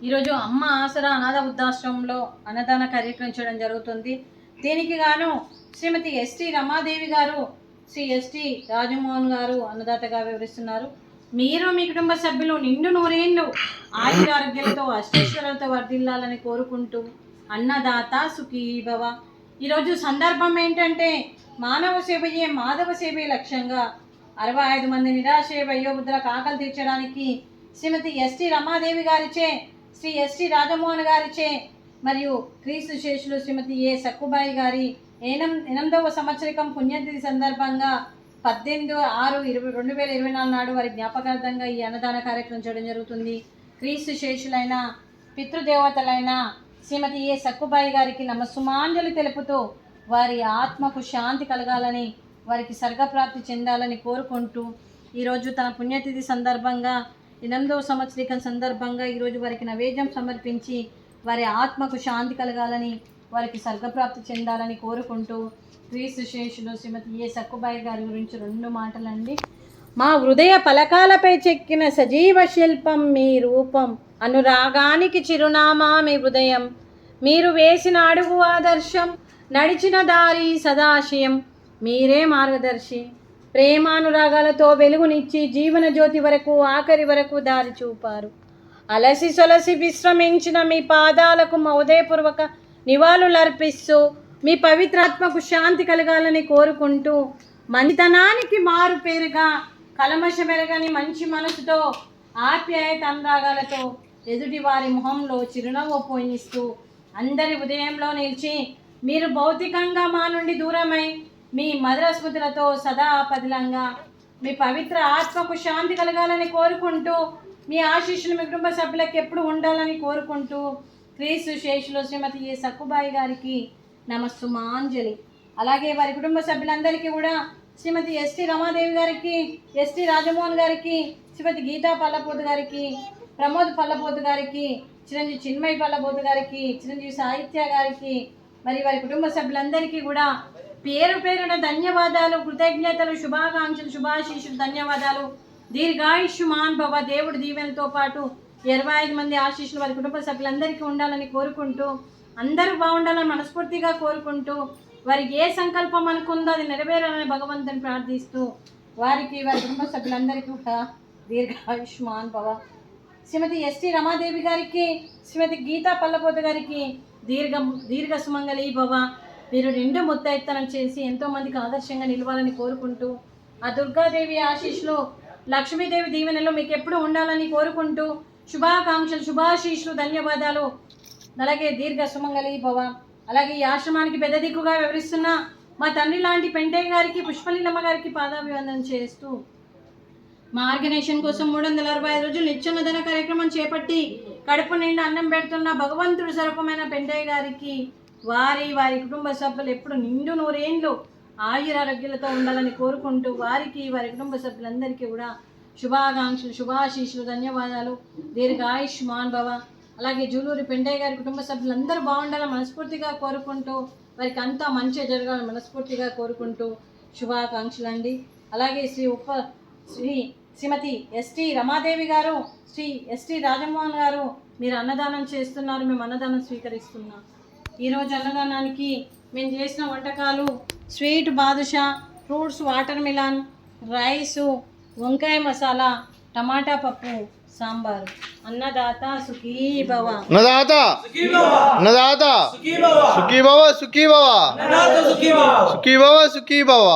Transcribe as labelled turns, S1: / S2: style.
S1: ఈరోజు అమ్మ ఆసరా అనాథ వృద్ధాశ్రమంలో అన్నదాన కార్యక్రమం చేయడం జరుగుతుంది. దీనికి గాను శ్రీమతి ఎస్టీ రమాదేవి గారు, శ్రీ ఎస్టీ రాజమోహన్ గారు అన్నదాతగా వివరిస్తున్నారు. మీరు మీ కుటుంబ సభ్యులు నిండు నూరేళ్ళు ఆయురారోగ్యాలతో అష్టైశ్వర్యాలతో వర్ధిల్లాలని కోరుకుంటూ అన్నదాత సుఖీభవ. ఈరోజు సందర్భం ఏంటంటే మానవ సేవయే మాధవ సేవే లక్ష్యంగా 65 మంది నిరాశ్రయ వయోవృద్ధులకు ఆకలి తీర్చడానికి శ్రీమతి ఎస్టీ రమాదేవి గారిచే, శ్రీ ఎస్టీ రాజమోహన్ గారిచే మరియు క్రీస్తు శేషులు శ్రీమతి ఏ సక్కుబాయి గారి 8వ సంవత్సరికం పుణ్యతిథి సందర్భంగా 18/6/2024 నాడు వారి జ్ఞాపకార్థంగా ఈ అన్నదాన కార్యక్రమం చేయడం జరుగుతుంది. క్రీస్తు శేషులైన పితృదేవతలైన శ్రీమతి ఏ సక్కుబాయి గారికి నమస్సుమాంజలి తెలుపుతూ వారి ఆత్మకు శాంతి కలగాలని, వారికి స్వర్గప్రాప్తి చెందాలని కోరుకుంటూ ఈరోజు తన పుణ్యతిథి సందర్భంగా 8వ సంవత్సరికం సందర్భంగా ఈరోజు వారికి నైవేద్యం సమర్పించి వారి ఆత్మకు శాంతి కలగాలని, వారికి స్వర్గప్రాప్తి చెందాలని కోరుకుంటూ క్రీస్తు శేషులు శ్రీమతి ఏ సక్కుబాయి గారి గురించి 2 మాటలండి. మా హృదయ పలకాలపై చెక్కిన సజీవ శిల్పం మీ రూపం, అనురాగానికి చిరునామా మీ హృదయం, మీరు వేసిన అడుగు ఆదర్శం, నడిచిన దారి సదాశయం, మీరే మార్గదర్శి. ప్రేమానురాగాలతో వెలుగునిచ్చి జీవన జ్యోతి వరకు ఆఖరి వరకు దారి చూపారు. అలసి సొలసి విశ్రమించిన మీ పాదాలకు మా ఉదయపూర్వక నివాళులర్పిస్తూ మీ పవిత్రాత్మకు శాంతి కలగాలని కోరుకుంటూ మంచితనానికి మారు పేరుగా కలమషమెరగని మంచి మనసుతో ఆప్యాయత అనురాగాలతో ఎదుటి వారి మొహంలో చిరునవ్వు పోయిస్తూ అందరి ఉదయంలో నిలిచి మీరు భౌతికంగా మా నుండి దూరమై మీ మధుర స్మృతులతో సదా పదిలంగా మీ పవిత్ర ఆత్మకు శాంతి కలగాలని కోరుకుంటూ మీ ఆశీస్సులు మీ కుటుంబ సభ్యులకు ఎప్పుడు ఉండాలని కోరుకుంటూ క్రీస్తు శేషులు శ్రీమతి ఏ సక్కుబాయి గారికి నమస్సుమాంజలి. అలాగే వారి కుటుంబ సభ్యులందరికీ కూడా శ్రీమతి ఎస్టీ రమాదేవి గారికి, ఎస్టీ రాజమోహన్ గారికి, శ్రీమతి గీతా పల్లపోతు గారికి, ప్రమోద్ పల్లపోతు గారికి, చిరంజీవి చిన్మయి పల్లపోతు గారికి, చిరంజీవి సాహిత్య గారికి, మరి వారి కుటుంబ సభ్యులందరికీ కూడా పేరు పేరున ధన్యవాదాలు, కృతజ్ఞతలు, శుభాకాంక్షలు, శుభాశీషులు, ధన్యవాదాలు. దీర్ఘాయుష్మాన్ భవ. దేవుడి దీవెనతో పాటు 25 మంది ఆశీస్సులు వారి కుటుంబ సభ్యులందరికీ ఉండాలని కోరుకుంటూ, అందరూ బాగుండాలని మనస్ఫూర్తిగా కోరుకుంటూ, వారికి ఏ సంకల్పం అనుకుందో అది నెరవేరాలని భగవంతుని ప్రార్థిస్తూ వారికి వారి కుటుంబ సభ్యులందరికీ కూడా దీర్ఘాయుష్మాన్ భవ. శ్రీమతి ఎస్టీ రమాదేవి గారికి, శ్రీమతి గీతా పల్లపోతు గారికి దీర్ఘ సుమంగళి భవ. మీరు నిండు ముత్తైత్తనం చేసి ఎంతోమందికి ఆదర్శంగా నిలవాలని కోరుకుంటూ, ఆ దుర్గాదేవి ఆశీస్సులు, లక్ష్మీదేవి దీవెనలో మీకు ఎప్పుడు ఉండాలని కోరుకుంటూ శుభాకాంక్షలు, శుభాశీస్సులు, ధన్యవాదాలు. అలాగే దీర్ఘ సుమంగళి భవ. అలాగే ఈ ఆశ్రమానికి పెద్ద దిక్కుగా వివరిస్తున్న మా తండ్రి లాంటి పెంటయ్య గారికి, పుష్పలీలమ్మ గారికి పాదాభివందనం చేస్తూ మా ఆర్గనైజేషన్ కోసం 365 రోజులు నిత్యన్నదాన కార్యక్రమం చేపట్టి కడుపు నిండా అన్నం పెడుతున్న భగవంతుడు స్వరూపమైన పెంటయ్య గారికి, వారి కుటుంబ సభ్యులు ఎప్పుడు నిండు నూరేండ్లు ఆయురారోగ్యాలతో ఉండాలని కోరుకుంటూ వారికి వారి కుటుంబ సభ్యులందరికీ కూడా శుభాకాంక్షలు, శుభాశీస్సులు, ధన్యవాదాలు. దీర్ఘాయుష్మాన్ భవ. అలాగే జూలూరి పెంటయ్య గారి కుటుంబ సభ్యులందరూ బాగుండాలని మనస్ఫూర్తిగా కోరుకుంటూ, వారికి అంతా మంచి జరగాలని మనస్ఫూర్తిగా కోరుకుంటూ శుభాకాంక్షలు అండి. అలాగే శ్రీమతి ఎస్టీ రమాదేవి గారు, శ్రీ ఎస్టీ రాజమోహన్ గారు, మీరు అన్నదానం చేస్తున్నారు, మేము అన్నదానం స్వీకరిస్తున్నాం. ఈరోజు అన్నదానానికి మేము చేసిన వంటకాలు sweet badusha, fruits watermelon, rice, వంకాయ మసాలా, టమాటా పప్పు, సాంబారు. అన్నదాత సుఖీ భవ.
S2: అన్నదాత సుఖీ భవ. సుఖీ భవ, సుఖీ భవ, సుఖీ భవ, సుఖీ భవ.